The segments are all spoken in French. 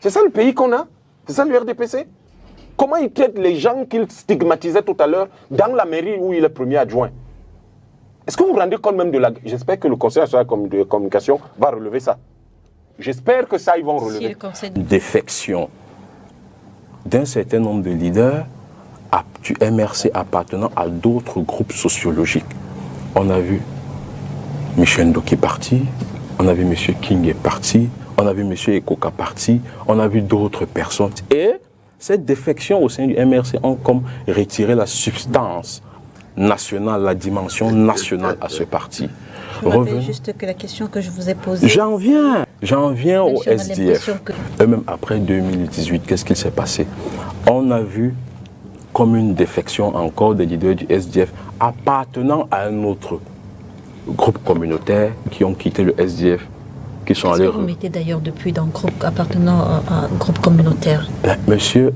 C'est ça le pays qu'on a? C'est ça le RDPC? Comment il traite les gens qu'il stigmatisait tout à l'heure dans la mairie où il est premier adjoint? Est-ce que vous vous rendez compte même de la... J'espère que le Conseil national de communication va relever ça. J'espère que ça, ils vont relever. Si le conseil... Défection d'un certain nombre de leaders du MRC appartenant à d'autres groupes sociologiques. On a vu Michel Ndo qui est parti, on a vu M. King est parti, on a vu M. Ekoka parti, on a vu d'autres personnes. Et cette défection au sein du MRC ont comme retiré la substance nationale, la dimension nationale à ce parti. Je rappelle juste que la question que je vous ai posée... J'en viens au SDF. Et même après 2018, qu'est-ce qui s'est passé? On a vu comme une défection encore des leaders du SDF appartenant à un autre groupe communautaire qui ont quitté le SDF, qui sont allés... Vous mettez d'ailleurs depuis dans un groupe appartenant à un groupe communautaire. Monsieur,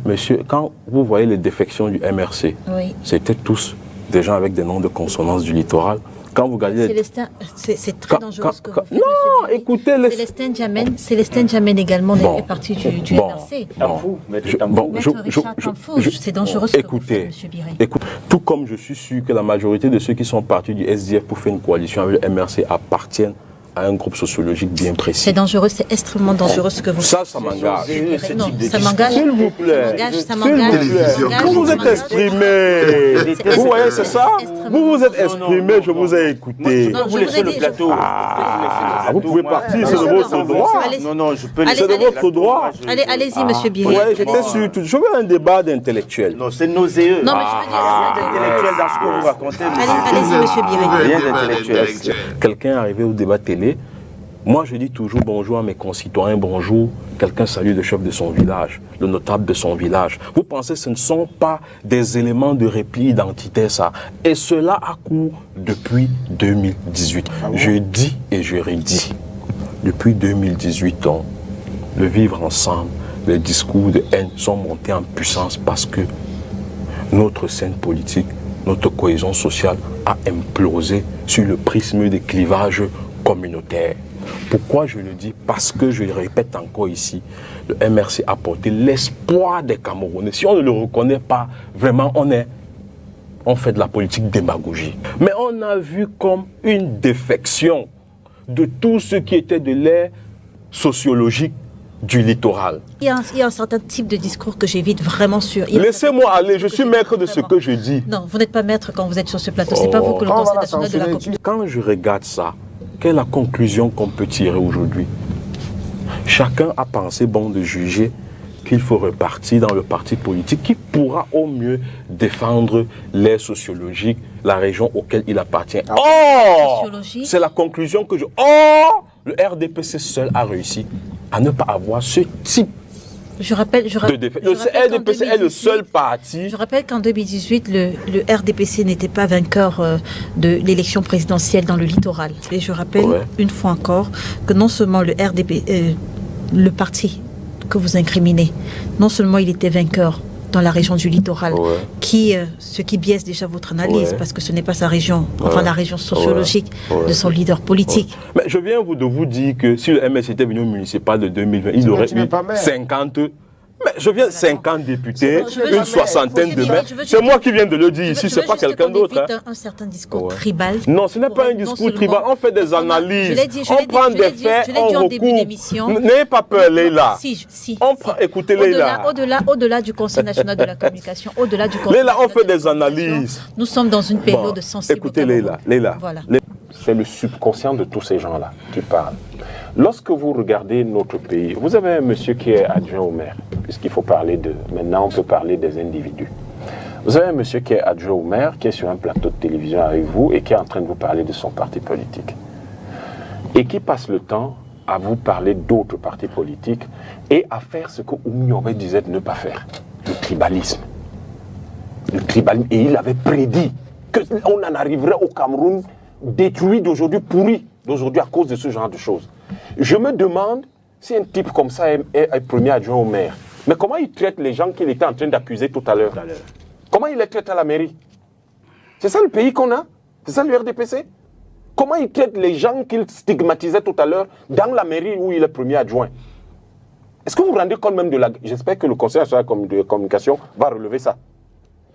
quand vous voyez les défections du MRC, oui, c'était tous des gens avec des noms de consonance du littoral. Quand vous regardez... Célestin, c'est très dangereux ce que vous faites. Non, écoutez... Célestin Djamène également est parti du MRC. C'est dangereux ce que vous faites, M. Biré. Écoute, tout comme je suis sûr que la majorité de ceux qui sont partis du SDF pour faire une coalition avec le MRC appartiennent à un groupe sociologique bien précis. C'est dangereux, c'est extrêmement dangereux ce que vous faites. Ça m'engage. Non, ça m'engage. S'il vous plaît. Ça m'engage. Vous vous êtes exprimé. Vous voyez, c'est ça? Vous vous êtes exprimé, je vous ai écouté. Vous laissez le plateau. Vous pouvez partir, c'est de votre droit. Non, je peux laisser. C'est de votre droit. Allez-y, monsieur Biré. Ouais, j'étais sûr. Je veux un débat d'intellectuels. Non, c'est nauséeux. Non, mais je veux dire... Intellectuel dans ce que vous racontez. Allez-y, monsieur Biré. Rien d'intellectuel. Quelqu'un est arrivé au débat télé. Moi, je dis toujours bonjour à mes concitoyens, bonjour. Quelqu'un salue le chef de son village, le notable de son village. Vous pensez que ce ne sont pas des éléments de repli identitaire, ça? Et cela a cours depuis 2018. Je dis et je redis. Depuis 2018, le vivre ensemble, les discours de haine sont montés en puissance parce que notre scène politique, notre cohésion sociale a implosé sur le prisme des clivages communautaires. Pourquoi je le dis? Parce que, je le répète encore ici, le MRC a porté l'espoir des Camerounais. Si on ne le reconnaît pas, vraiment, on fait de la politique démagogie. Mais on a vu comme une défection de tout ce qui était de l'ère sociologique du littoral. Il y a un certain type de discours que j'évite vraiment sur... Laissez-moi aller, je suis maître de ce que je dis. Non, vous n'êtes pas maître quand vous êtes sur ce plateau. C'est pas vous que le Conseil national de la communication... Quand je regarde ça, quelle est la conclusion qu'on peut tirer aujourd'hui? Chacun a pensé bon de juger qu'il faut repartir dans le parti politique qui pourra au mieux défendre l'aire sociologique, la région auquel il appartient. Or, c'est la conclusion que je... Or, le RDPC seul a réussi à ne pas avoir ce type le RDPC est le seul parti. Je rappelle qu'en 2018, le RDPC n'était pas vainqueur de l'élection présidentielle dans le littoral. Et je rappelle une fois encore que non seulement le RDP, le parti que vous incriminez, non seulement il était vainqueur dans la région du littoral, ce qui biaise déjà votre analyse, parce que ce n'est pas sa région, enfin la région sociologique de son leader politique. Mais je viens de vous dire que si le MS était venu au municipal de 2020, il aurait eu 50... Mais je viens de 50 députés, une soixantaine de maires. C'est moi qui viens de le dire ici, c'est pas quelqu'un d'autre. Un certain discours tribal. Non, ce n'est pas un discours tribal. On fait des analyses. On prend des faits, on recoupe. N'ayez pas peur, Leïla. Écoutez, Leïla. Au-delà du Conseil national de la communication, au-delà du Conseil Leïla, on fait des analyses. Nous sommes dans une période de sensibilité. Écoutez, Leïla. C'est le subconscient de tous ces gens-là qui parlent. Lorsque vous regardez notre pays, vous avez un monsieur qui est adjoint au maire, puisqu'il faut parler de... Maintenant, on peut parler des individus. Vous avez un monsieur qui est adjoint au maire, qui est sur un plateau de télévision avec vous et qui est en train de vous parler de son parti politique. Et qui passe le temps à vous parler d'autres partis politiques et à faire ce que Oumyobé disait de ne pas faire. Le tribalisme. Le tribalisme. Et il avait prédit qu'on en arriverait au Cameroun détruit d'aujourd'hui, pourri d'aujourd'hui à cause de ce genre de choses. Je me demande si un type comme ça est premier adjoint au maire. Mais comment il traite les gens qu'il était en train d'accuser tout à l'heure? Comment il les traite à la mairie? C'est ça le pays qu'on a? C'est ça le RDPC? Comment il traite les gens qu'il stigmatisait tout à l'heure dans la mairie où il est premier adjoint? Est-ce que vous vous rendez compte même de la... J'espère que le Conseil national de communication va relever ça.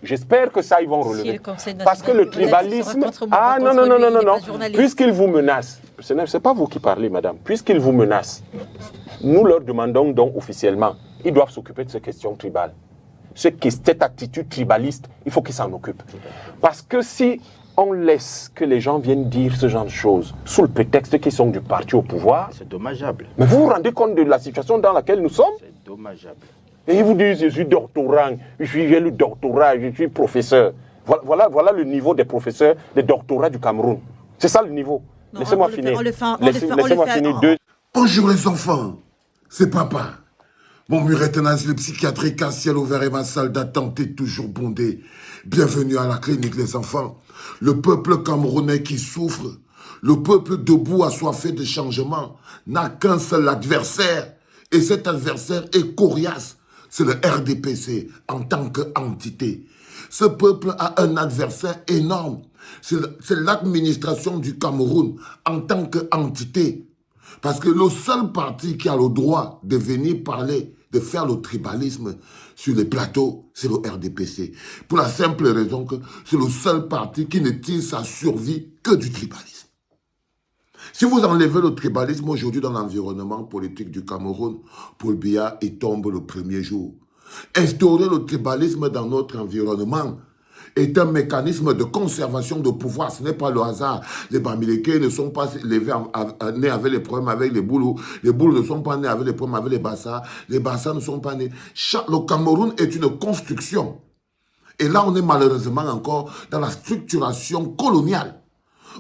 J'espère que ça, ils vont relever. Parce que le tribalisme... Ah non, non, non, non, non, non. Puisqu'ils vous menacent, ce n'est pas vous qui parlez, madame, puisqu'ils vous menacent, nous leur demandons donc officiellement, ils doivent s'occuper de ces questions tribales. Cette attitude tribaliste, il faut qu'ils s'en occupent. Parce que si on laisse que les gens viennent dire ce genre de choses, sous le prétexte qu'ils sont du parti au pouvoir... C'est dommageable. Mais vous vous rendez compte de la situation dans laquelle nous sommes? C'est dommageable. Et ils vous disent, je suis doctorant, j'ai le doctorat, je suis professeur. Voilà le niveau des professeurs, des doctorats du Cameroun. C'est ça le niveau. Laissez-moi finir. Laissez-moi finir deux. Bonjour les enfants, c'est papa. Mon mur est un asile psychiatrique à ciel ouvert et ma salle d'attente est toujours bondée. Bienvenue à la clinique les enfants. Le peuple camerounais qui souffre, le peuple debout assoiffé de changement, n'a qu'un seul adversaire. Et cet adversaire est coriace. C'est le RDPC en tant qu'entité. Ce peuple a un adversaire énorme. C'est l'administration du Cameroun en tant qu'entité. Parce que le seul parti qui a le droit de venir parler, de faire le tribalisme sur les plateaux, c'est le RDPC. Pour la simple raison que c'est le seul parti qui ne tire sa survie que du tribalisme. Si vous enlevez le tribalisme aujourd'hui dans l'environnement politique du Cameroun, Paul Biya y tombe le premier jour. Instaurer le tribalisme dans notre environnement est un mécanisme de conservation de pouvoir. Ce n'est pas le hasard. Les Bamileke ne sont pas nés avec les problèmes avec les Boulous. Les Boulous ne sont pas nés avec les problèmes avec les Bassa. Les Bassa ne sont pas nés. Le Cameroun est une construction. Et là, on est malheureusement encore dans la structuration coloniale,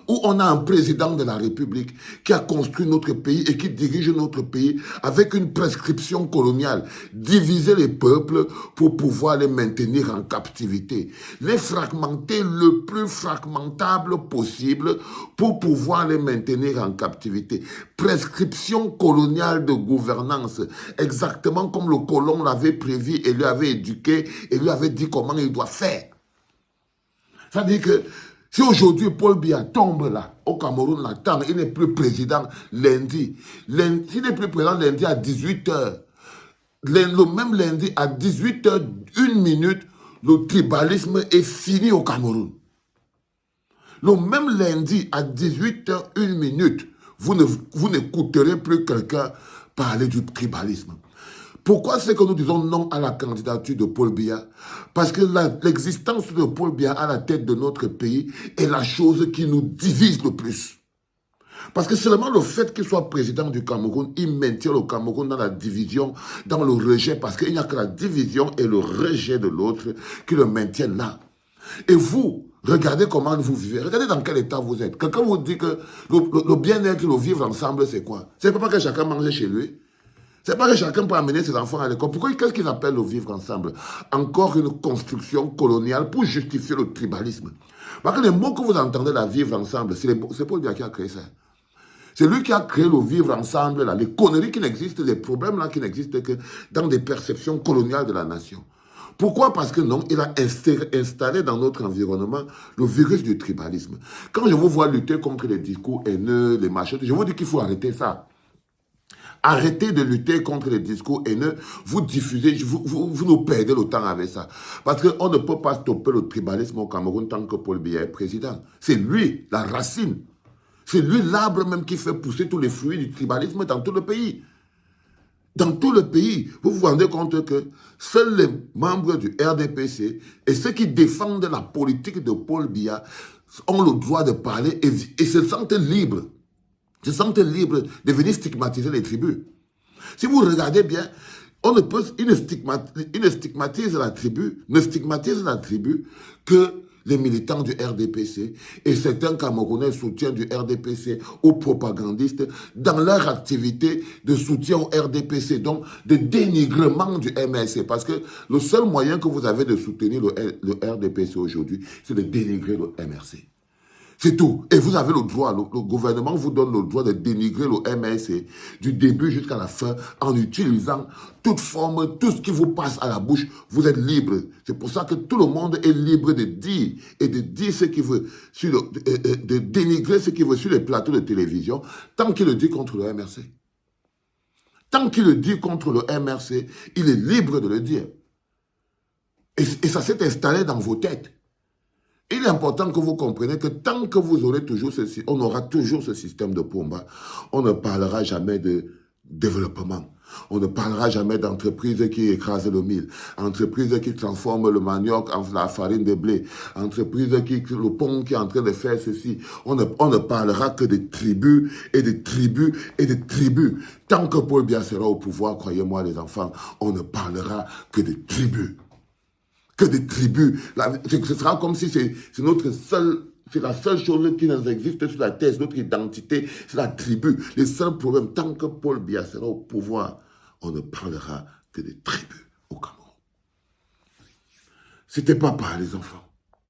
où on a un président de la République qui a construit notre pays et qui dirige notre pays avec une prescription coloniale. Diviser les peuples pour pouvoir les maintenir en captivité. Les fragmenter le plus fragmentable possible pour pouvoir les maintenir en captivité. Prescription coloniale de gouvernance, exactement comme le colon l'avait prévu et lui avait éduqué et lui avait dit comment il doit faire. C'est-à-dire que si aujourd'hui Paul Biya tombe là, au Cameroun, l'attend, il n'est plus président lundi. S'il n'est plus président lundi à 18h, le même lundi à 18h01, le tribalisme est fini au Cameroun. Le même lundi à 18h01, vous n'écouterez plus quelqu'un parler du tribalisme. Pourquoi c'est que nous disons non à la candidature de Paul Biya? Parce que l'existence de Paul Biya à la tête de notre pays est la chose qui nous divise le plus. Parce que seulement le fait qu'il soit président du Cameroun, il maintient le Cameroun dans la division, dans le rejet, parce qu'il n'y a que la division et le rejet de l'autre qui le maintiennent là. Et vous, regardez comment vous vivez, regardez dans quel état vous êtes. Quelqu'un vous dit que le bien-être, le vivre ensemble, c'est quoi? C'est pas que chacun mange chez lui. C'est pas que chacun peut amener ses enfants à l'école. Pourquoi, qu'est-ce qu'ils appellent le vivre ensemble? Encore une construction coloniale pour justifier le tribalisme. Parce que les mots que vous entendez là, vivre ensemble, c'est Paul Biya qui a créé ça. C'est lui qui a créé le vivre ensemble, là, les conneries qui n'existent, les problèmes là qui n'existent que dans des perceptions coloniales de la nation. Pourquoi? Parce que non, il a installé dans notre environnement le virus du tribalisme. Quand je vous vois lutter contre les discours haineux, les machins, je vous dis qu'il faut arrêter ça. Arrêtez de lutter contre les discours haineux, vous diffusez, vous nous perdez le temps avec ça. Parce qu'on ne peut pas stopper le tribalisme au Cameroun tant que Paul Biya est président. C'est lui, la racine. C'est lui l'arbre même qui fait pousser tous les fruits du tribalisme dans tout le pays. Dans tout le pays, vous vous rendez compte que seuls les membres du RDPC et ceux qui défendent la politique de Paul Biya ont le droit de parler et se sentent libres. Se sentent libres de venir stigmatiser les tribus. Si vous regardez bien, il ne stigmatise la tribu que les militants du RDPC et certains Camerounais soutiennent du RDPC aux propagandistes dans leur activité de soutien au RDPC, donc de dénigrement du MRC. Parce que le seul moyen que vous avez de soutenir le RDPC aujourd'hui, c'est de dénigrer le MRC. C'est tout. Et vous avez le droit, le gouvernement vous donne le droit de dénigrer le MRC du début jusqu'à la fin en utilisant toute forme, tout ce qui vous passe à la bouche, vous êtes libre. C'est pour ça que tout le monde est libre de dire et de dire ce qu'il veut, de dénigrer ce qu'il veut sur les plateaux de télévision, tant qu'il le dit contre le MRC. Tant qu'il le dit contre le MRC, il est libre de le dire. Et ça s'est installé dans vos têtes. Il est important que vous compreniez que tant que vous aurez toujours on aura toujours ce système de Pomba, on ne parlera jamais de développement. On ne parlera jamais d'entreprise qui écrase le mil, entreprise qui transforme le manioc en la farine de blé, entreprise le pont qui est en train de faire ceci. On ne parlera que de tribus et de tribus et de tribus. Tant que Paul Biya sera au pouvoir, croyez-moi les enfants, on ne parlera que de tribus. Que des tribus. Ce sera comme si c'est notre seule... C'est la seule chose qui nous existe sur la terre, notre identité, c'est la tribu. Les seuls problèmes, tant que Paul Biya sera au pouvoir, on ne parlera que des tribus au Cameroun. C'était papa, les enfants.